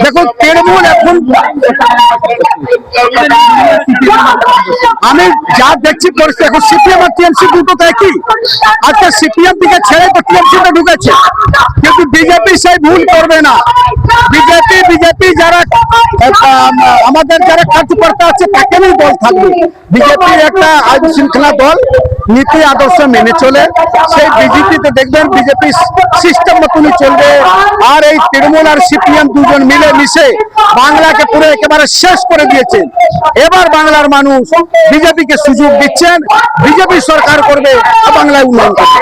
দেখুন তৃণমূল এখন আমি যা দেখছি পরিস্থিতি এখন সিপিএম আর টিএমসি দুটো তো একই। আজকে সিপিএম দিকে ছেড়ে তো টিএমসিতে ঢুকেছে, কিন্তু বিজেপি সেই ভুল করবে না। বিজেপি যারা আমাদের যারা কার্যকর্তা আছে তাকে নিয়ে দল থাকবে। বিজেপি একটা আইন শৃঙ্খলা দল, নীতি আদর্শ মেনে চলে। সেই বিজেপিতে দেখবেন বিজেপি সিস্টেম মতনই চলবে। আর এই তৃণমূল আর সিপিএম দুজন মিলে মিশে বাংলাকে পুরো একেবারে শেষ করে দিয়েছেন। এবার বাংলার মানুষ বিজেপিকে সুযোগ দিচ্ছেন, বিজেপি সরকার করবে, বাংলায় উন্নয়ন করবে।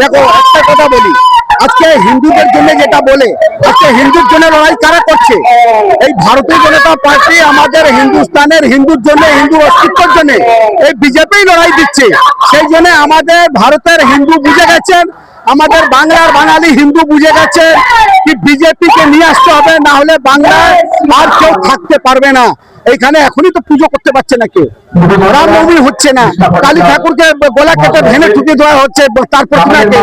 দেখো একটা কথা বলি, আজকে হিন্দুদের জন্য যেটা বলে, আজকে হিন্দুর জন্য লড়াই কারা করছে? এই ভারতীয় জনতা পার্টি আমাদের হিন্দুস্তানের হিন্দুর জন্য, হিন্দু অস্তিত্বের জন্য এই বিজেপি লড়াই দিচ্ছে। সেই জন্য আমাদের ভারতের হিন্দু বুঝে গেছেন, আমাদের বাংলার বাঙালি হিন্দু বুঝে গেছে কি বিজেপিকে নিয়ে আসতে হবে, না হলে বাংলায় আর কেউ থাকতে পারবে না। এইখানে এখনই তো পুজো করতে পারছে না কেউ, রামনবমী হচ্ছে না, কালী ঠাকুরকে গলা কেটে ভেঙে ঠুকে দেওয়া হচ্ছে, তার প্রতিমাকে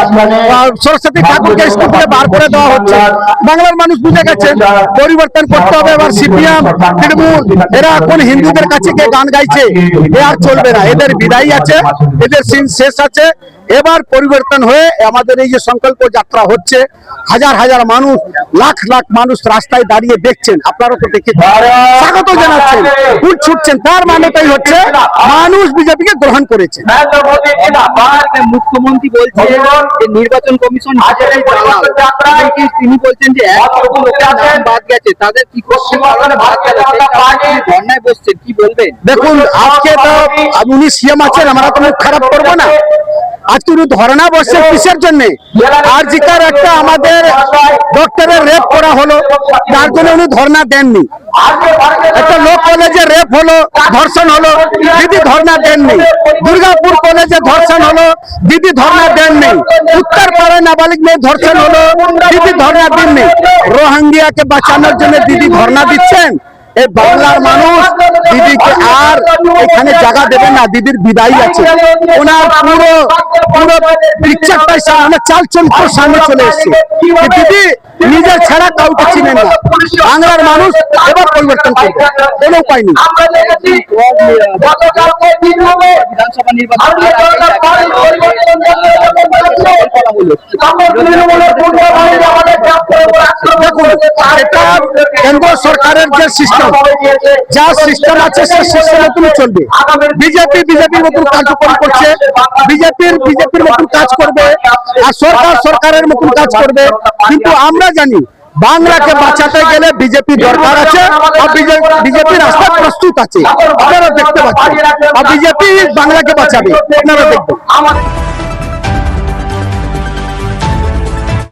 সরস্বতী ঠাকুরকে স্কুল থেকে বার করে দেওয়া হচ্ছে। বাংলার মানুষ বুঝে গেছে পরিবর্তন করতে হবে। এবার সিপিএম তৃণমূল এরা এখন হিন্দুদের কাছে গিয়ে গান গাইছে, এ আর চলবে না। এদের বিদায় আছে, এদের সিন শেষ আছে। এবার পরিবর্তন হয়ে আমাদের এই যে সংকল্প যাত্রা হচ্ছে, হাজার হাজার মানুষ, লাখ লাখ মানুষ রাস্তায় দাঁড়িয়ে দেখছেন, আপনারা তো দেখে স্বাগত জানাচ্ছেন, ফুল ছুটছেন। তার মানেটাই হচ্ছে মানুষ বিজেপিকে গ্রহণ করেছে। মুখ্যমন্ত্রী বলছেন যে নির্বাচন কমিশন তিনি বলছেন যে বাদ গেছে, তাদের কি ধর্নায় বসছেন, কি বলবেন? দেখুন আজকে তো উনি সিএম আছেন, আমরা তো মুখ খারাপ করবো না। আজকে উনি ধর্না বসছে কিসের জন্য? আর জিকার একটা আমাদের ডক্টরের রেপ করা হলো, তার জন্য উনি ধর্না দেননি। একটা লোক কলেজে রেপ হলো, ধর্ষণ হলো, দিদি ধর্না দেননি। দুর্গাপুর কলেজে ধর্ষণ হলো, দিদি ধর্না দেননি। উত্তরপাড়ায় নাবালিক মেয়ে ধর্ষণ হলো, দিদি ধর্না দেননি। রোহিঙ্গিয়াকে বাঁচানোর জন্য দিদি ধর্না দিচ্ছেন। এই বাংলার মানুষ দিদিকে আর এখানে জায়গা দেবে না, দিদির বিদায় আছে। ওনার পুরো পিকচারটাই সামনে, চাল চরিত্র সামনে চলে এসছে। দিদি নিজের ছাড়া কাউকে চিনেন না। বাংলার মানুষ এবার পরিবর্তন করবে, কোনো উপায় নেই। দেখুন এটা কেন্দ্র সরকারের যে সিস্টেম, যা সিস্টেম আছে সেই সিস্টেমে তুমি চলবে। বিজেপির মতন কার্যক্রম করছে, বিজেপির মতন কাজ করবে, আর সরকারের মতন কাজ করবে। কিন্তু আমরা জানি বাংলাকে বাঁচাতে গেলে বিজেপি দরকার আছে, আর বিজেপি রাস্তা প্রস্তুত আছে, আপনারা দেখতে পাচ্ছেন। আর বিজেপি বাংলাকে বাঁচাবে, আপনারা দেখবেন।